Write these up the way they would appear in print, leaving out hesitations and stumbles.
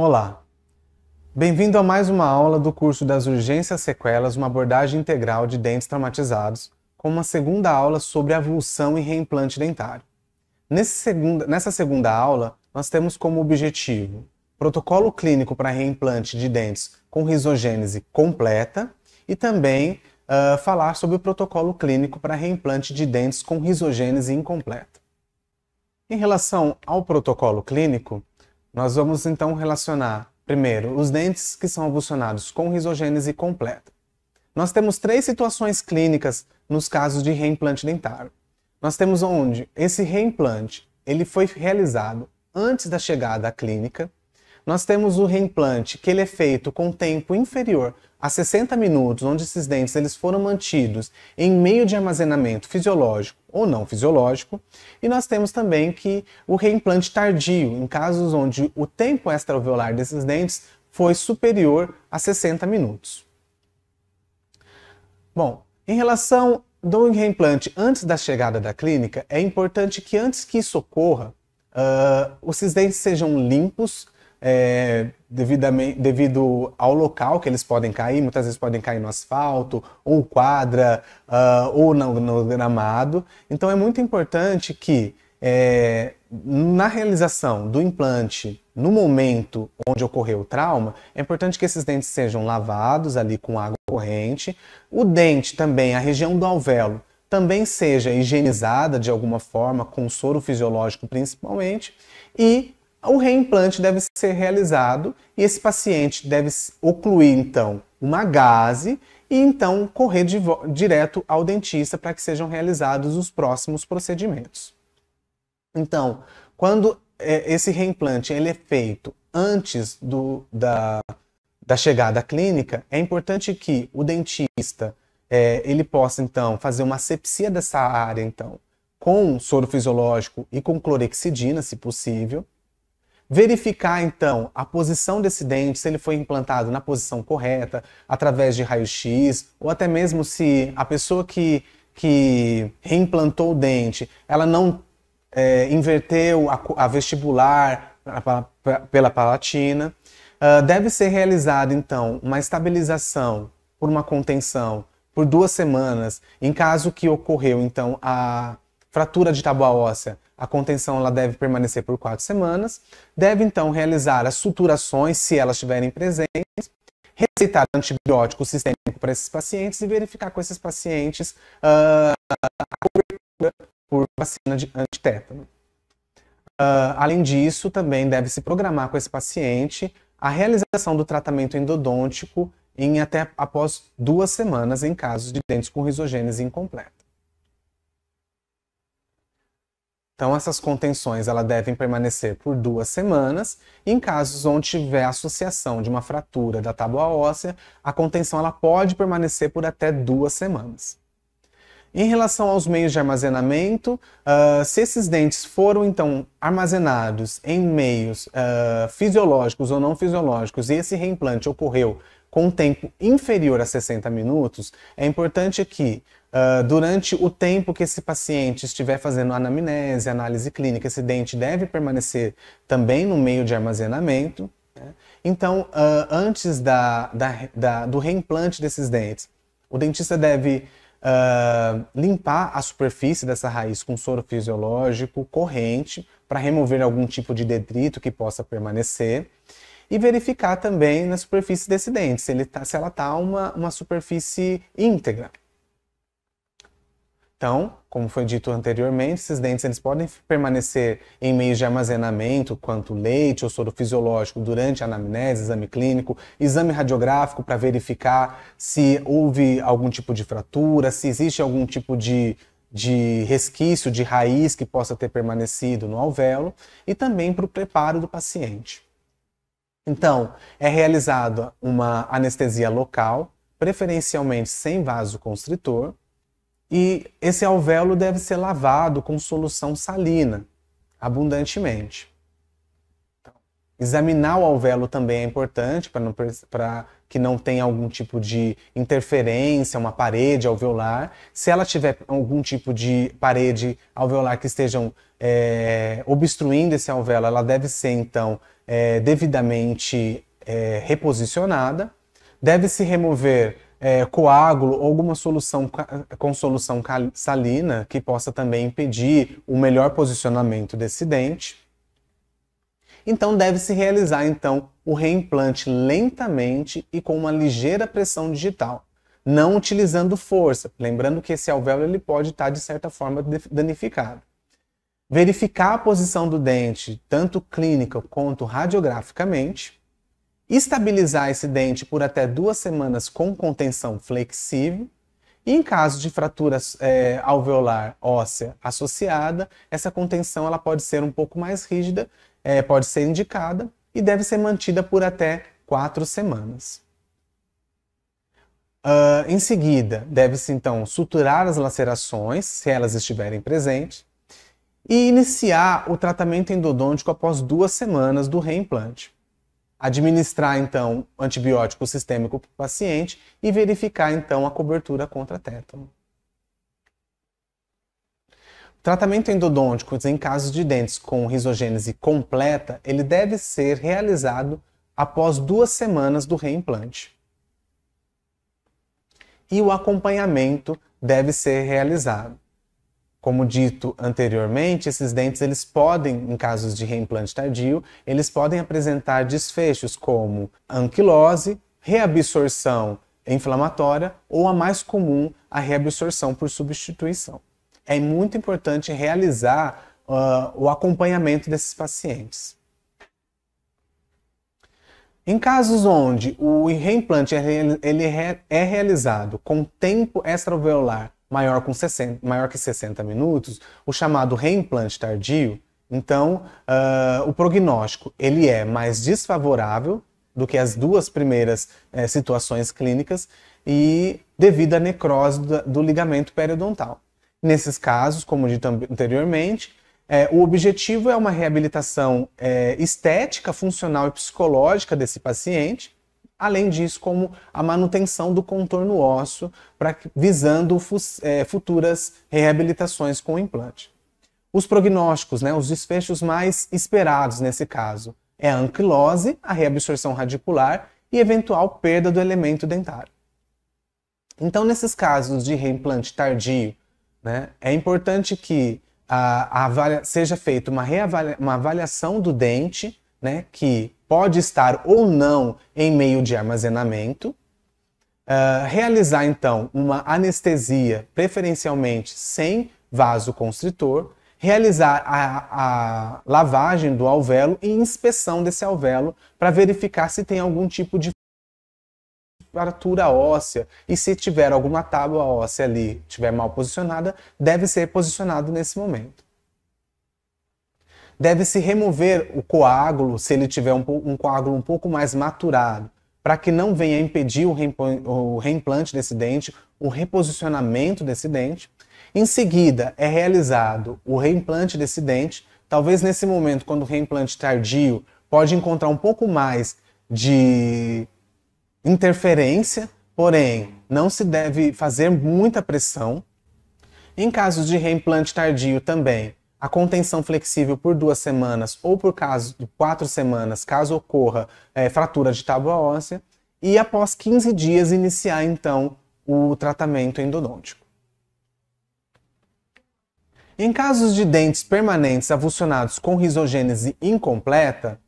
Olá, bem-vindo a mais uma aula do curso das urgências sequelas, uma abordagem integral de dentes traumatizados, com uma segunda aula sobre avulsão e reimplante dentário. Nessa segunda aula, nós temos como objetivo protocolo clínico para reimplante de dentes com risogênese completa e também falar sobre o protocolo clínico para reimplante de dentes com risogênese incompleta. Em relação ao protocolo clínico, nós vamos então relacionar, primeiro, os dentes que são avulsionados com risogênese completa. Nós temos três situações clínicas nos casos de reimplante dentário. Nós temos onde esse reimplante ele foi realizado antes da chegada à clínica. Nós temos o reimplante que ele é feito com tempo inferior a 60 minutos, onde esses dentes eles foram mantidos em meio de armazenamento fisiológico ou não fisiológico. E nós temos também que o reimplante tardio, em casos onde o tempo extra-alveolar desses dentes foi superior a 60 minutos. Bom, em relação do reimplante antes da chegada da clínica, é importante que antes que isso ocorra, esses dentes sejam limpos, devido ao local que eles podem cair. Muitas vezes podem cair no asfalto, ou quadra, ou no gramado. Então é muito importante que na realização do implante, no momento onde ocorreu o trauma, é importante que esses dentes sejam lavados ali com água corrente. O dente também, a região do alvéolo, também seja higienizada de alguma forma, com soro fisiológico principalmente, e o reimplante deve ser realizado e esse paciente deve ocluir, então, uma gaze e, então, correr direto ao dentista para que sejam realizados os próximos procedimentos. Então, quando esse reimplante ele é feito antes da chegada à clínica, é importante que o dentista ele possa, então, fazer uma asepsia dessa área, então, com soro fisiológico e com clorexidina, se possível. Verificar, então, a posição desse dente, se ele foi implantado na posição correta, através de raio-x, ou até mesmo se a pessoa que reimplantou o dente, ela não inverteu a vestibular pela palatina. Deve ser realizada, então, uma estabilização por uma contenção por 2 semanas. Em caso que ocorreu, então, a fratura de tábua óssea, a contenção ela deve permanecer por 4 semanas. Deve, então, realizar as suturações, se elas estiverem presentes, receitar antibiótico sistêmico para esses pacientes e verificar com esses pacientes a cobertura por vacina de antitétano. Além disso, também deve-se programar com esse paciente a realização do tratamento endodôntico em até após 2 semanas em casos de dentes com risogênese incompleta. Então, essas contenções elas devem permanecer por 2 semanas. E em casos onde tiver associação de uma fratura da tábua óssea, a contenção ela pode permanecer por até 2 semanas. Em relação aos meios de armazenamento, se esses dentes foram, então, armazenados em meios fisiológicos ou não fisiológicos e esse reimplante ocorreu com um tempo inferior a 60 minutos, é importante que, durante o tempo que esse paciente estiver fazendo anamnese, análise clínica, esse dente deve permanecer também no meio de armazenamento, né? Então, antes do reimplante desses dentes, o dentista deve limpar a superfície dessa raiz com soro fisiológico corrente para remover algum tipo de detrito que possa permanecer e verificar também na superfície desse dente se ela está uma superfície íntegra. Então, como foi dito anteriormente, esses dentes eles podem permanecer em meios de armazenamento, quanto leite ou soro fisiológico, durante a anamnese, exame clínico, exame radiográfico para verificar se houve algum tipo de fratura, se existe algum tipo de resquício de raiz que possa ter permanecido no alvéolo, e também para o preparo do paciente. Então, é realizada uma anestesia local, preferencialmente sem vasoconstritor, e esse alvéolo deve ser lavado com solução salina, abundantemente. Então, examinar o alvéolo também é importante para que não tenha algum tipo de interferência, uma parede alveolar. Se ela tiver algum tipo de parede alveolar que estejam obstruindo esse alvéolo, ela deve ser então devidamente reposicionada. Deve-se remover coágulo ou alguma solução com solução salina que possa também impedir o melhor posicionamento desse dente. Então deve-se realizar então o reimplante lentamente e com uma ligeira pressão digital, não utilizando força, lembrando que esse alvéolo ele pode estar de certa forma danificado. Verificar a posição do dente, tanto clínica quanto radiograficamente. Estabilizar esse dente por até 2 semanas com contenção flexível. E em caso de fratura alveolar óssea associada, essa contenção ela pode ser um pouco mais rígida, pode ser indicada e deve ser mantida por até 4 semanas. Em seguida, deve-se então suturar as lacerações, se elas estiverem presentes, e iniciar o tratamento endodôntico após 2 semanas do reimplante. Administrar, então, antibiótico sistêmico para o paciente e verificar, então, a cobertura contra tétano. O tratamento endodôntico em casos de dentes com risogênese completa, ele deve ser realizado após 2 semanas do reimplante. E o acompanhamento deve ser realizado. Como dito anteriormente, esses dentes eles podem, em casos de reimplante tardio, eles podem apresentar desfechos como anquilose, reabsorção inflamatória ou a mais comum, a reabsorção por substituição. É muito importante realizar o acompanhamento desses pacientes. Em casos onde o reimplante ele é realizado com tempo extra-alveolar maior que 60 minutos, o chamado reimplante tardio, então o prognóstico ele é mais desfavorável do que as 2 primeiras situações clínicas e devido à necrose do ligamento periodontal. Nesses casos, como dito anteriormente, o objetivo é uma reabilitação estética, funcional e psicológica desse paciente, além disso, como a manutenção do contorno ósseo, visando futuras reabilitações com o implante. Os prognósticos, os desfechos mais esperados nesse caso, é a anquilose, a reabsorção radicular e eventual perda do elemento dentário. Então, nesses casos de reimplante tardio, é importante que seja feita uma avaliação do dente, que pode estar ou não em meio de armazenamento, realizar então uma anestesia, preferencialmente sem vasoconstritor, realizar a lavagem do alvéolo e inspeção desse alvéolo para verificar se tem algum tipo de fratura óssea e se tiver alguma tábua óssea ali, estiver mal posicionada, deve ser posicionado nesse momento. Deve-se remover o coágulo, se ele tiver um coágulo um pouco mais maturado, para que não venha impedir o reimplante desse dente, o reposicionamento desse dente. Em seguida, é realizado o reimplante desse dente. Talvez nesse momento, quando o reimplante tardio, pode encontrar um pouco mais de interferência, porém, não se deve fazer muita pressão. Em casos de reimplante tardio também, a contenção flexível por 2 semanas ou por caso de 4 semanas, caso ocorra fratura de tábua óssea, e após 15 dias iniciar então o tratamento endodôntico. Em casos de dentes permanentes avulsionados com risogênese incompleta,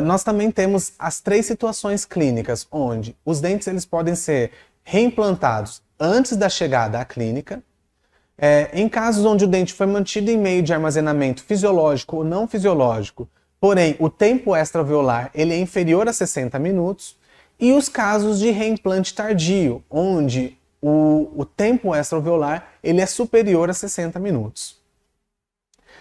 nós também temos as 3 situações clínicas, onde os dentes eles podem ser reimplantados antes da chegada à clínica, em casos onde o dente foi mantido em meio de armazenamento fisiológico ou não fisiológico, porém o tempo extra-alveolar ele é inferior a 60 minutos, e os casos de reimplante tardio, onde o tempo extra-alveolar ele é superior a 60 minutos.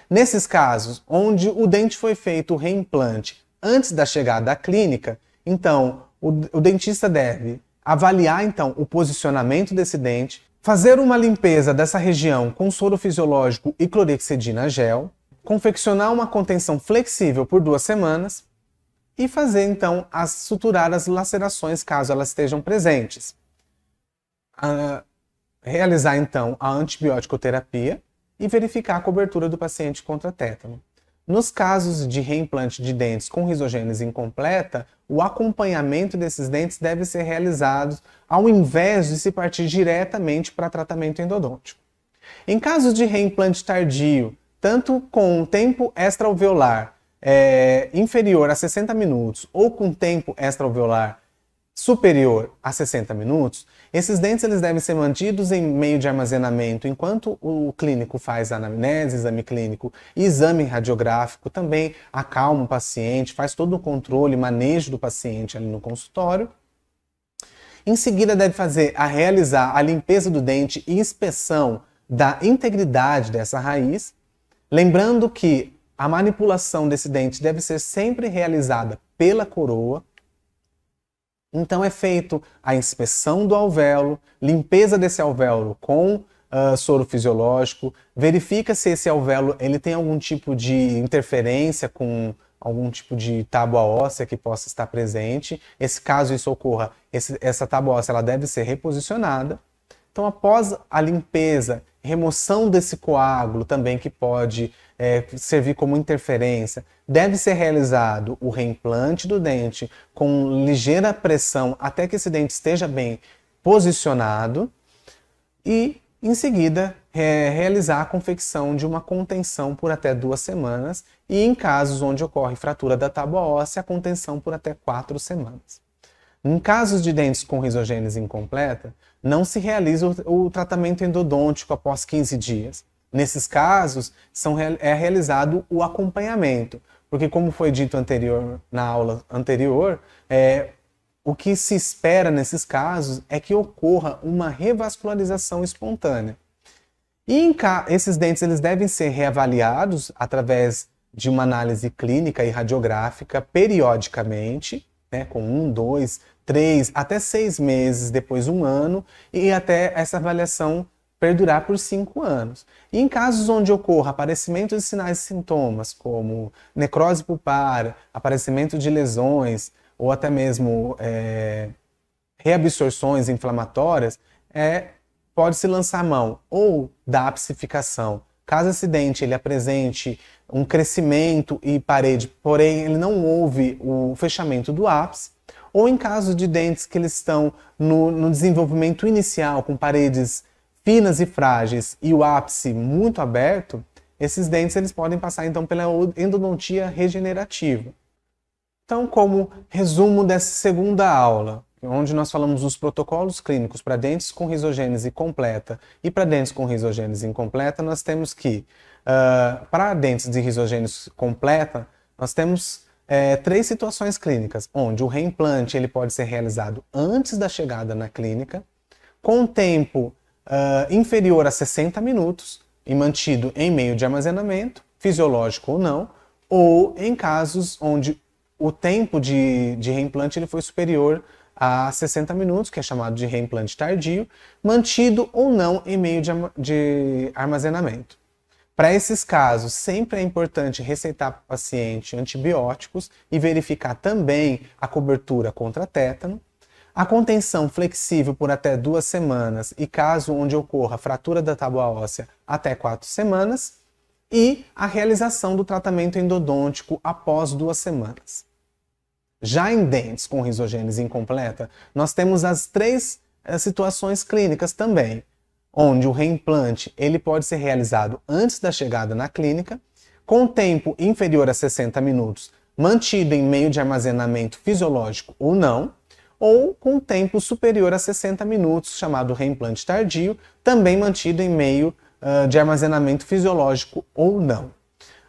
Nesses casos, onde o dente foi feito o reimplante antes da chegada à clínica, então o dentista deve avaliar então o posicionamento desse dente, fazer uma limpeza dessa região com soro fisiológico e clorexidina gel, confeccionar uma contenção flexível por 2 semanas e fazer então suturar as lacerações caso elas estejam presentes. Realizar então a antibiótico terapia e verificar a cobertura do paciente contra tétano. Nos casos de reimplante de dentes com risogênese incompleta, o acompanhamento desses dentes deve ser realizado ao invés de se partir diretamente para tratamento endodôntico. Em casos de reimplante tardio, tanto com tempo extra-alveolar inferior a 60 minutos ou com tempo extra-alveolar superior a 60 minutos, esses dentes eles devem ser mantidos em meio de armazenamento enquanto o clínico faz a anamnese, exame clínico e exame radiográfico, também acalma o paciente, faz todo o controle, manejo do paciente ali no consultório. Em seguida deve realizar a limpeza do dente e inspeção da integridade dessa raiz, lembrando que a manipulação desse dente deve ser sempre realizada pela coroa. Então é feito a inspeção do alvéolo, limpeza desse alvéolo com soro fisiológico, verifica se esse alvéolo ele tem algum tipo de interferência com algum tipo de tábua óssea que possa estar presente. Caso isso ocorra, essa tábua óssea ela deve ser reposicionada. Então, após a limpeza, remoção desse coágulo também que pode servir como interferência, deve ser realizado o reimplante do dente com ligeira pressão até que esse dente esteja bem posicionado e, em seguida, realizar a confecção de uma contenção por até 2 semanas e, em casos onde ocorre fratura da tábua óssea, a contenção por até 4 semanas. Em casos de dentes com risogênese incompleta, não se realiza o tratamento endodôntico após 15 dias. Nesses casos, é realizado o acompanhamento, porque como foi dito na aula anterior, o que se espera nesses casos é que ocorra uma revascularização espontânea. E esses dentes eles devem ser reavaliados através de uma análise clínica e radiográfica periodicamente, com 1, 2, 3, até 6 meses, depois 1 ano, e até essa avaliação perdurar por 5 anos. E em casos onde ocorra aparecimento de sinais e sintomas, como necrose pulpar, aparecimento de lesões, ou até mesmo reabsorções inflamatórias, pode-se lançar mão ou da apsificação. Caso esse dente ele apresente um crescimento e parede, porém ele não houve o fechamento do ápice, ou em caso de dentes que eles estão no desenvolvimento inicial, com paredes finas e frágeis e o ápice muito aberto, esses dentes eles podem passar então pela endodontia regenerativa. Então, como resumo dessa segunda aula, onde nós falamos dos protocolos clínicos para dentes com risogênese completa e para dentes com risogênese incompleta, nós temos que, para dentes de risogênese completa, nós temos 3 situações clínicas, onde o reimplante ele pode ser realizado antes da chegada na clínica, com tempo inferior a 60 minutos e mantido em meio de armazenamento, fisiológico ou não, ou em casos onde o tempo de reimplante ele foi superior a 60 minutos, que é chamado de reimplante tardio, mantido ou não em meio de armazenamento. Para esses casos, sempre é importante receitar para o paciente antibióticos e verificar também a cobertura contra tétano, a contenção flexível por até 2 semanas e caso onde ocorra fratura da tábua óssea até 4 semanas e a realização do tratamento endodôntico após 2 semanas. Já em dentes com risogênese incompleta, nós temos as 3 situações clínicas também, onde o reimplante ele pode ser realizado antes da chegada na clínica, com tempo inferior a 60 minutos, mantido em meio de armazenamento fisiológico ou não, ou com tempo superior a 60 minutos, chamado reimplante tardio, também mantido em meio de armazenamento fisiológico ou não.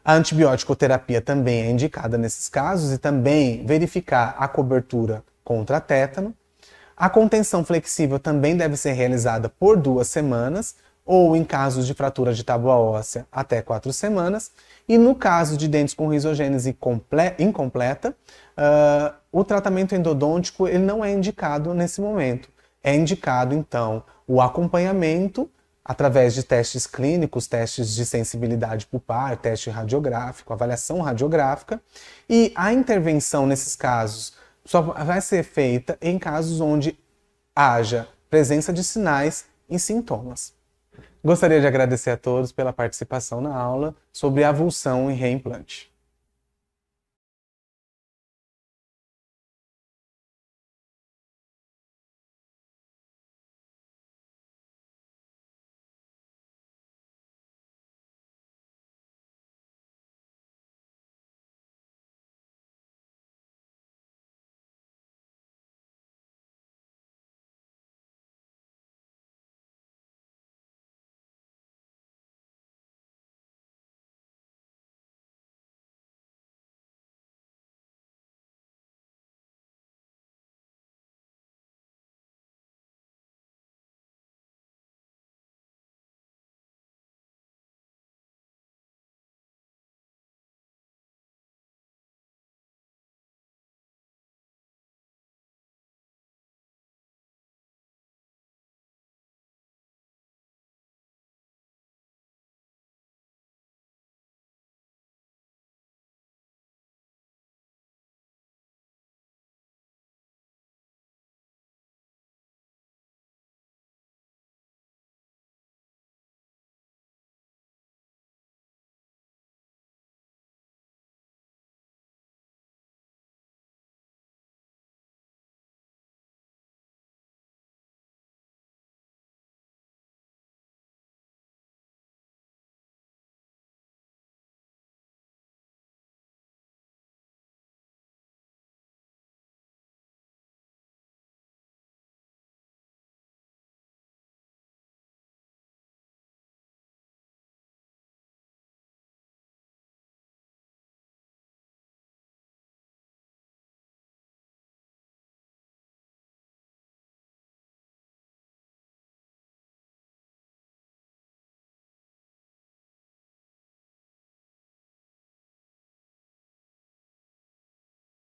A antibiótico-terapia também é indicada nesses casos e também verificar a cobertura contra tétano. A contenção flexível também deve ser realizada por 2 semanas, ou em casos de fratura de tábua óssea até 4 semanas. E no caso de dentes com risogênese incompleta, o tratamento endodôntico ele não é indicado nesse momento. É indicado, então, o acompanhamento através de testes clínicos, testes de sensibilidade pulpar, teste radiográfico, avaliação radiográfica, e a intervenção nesses casos só vai ser feita em casos onde haja presença de sinais e sintomas. Gostaria de agradecer a todos pela participação na aula sobre avulsão e reimplante.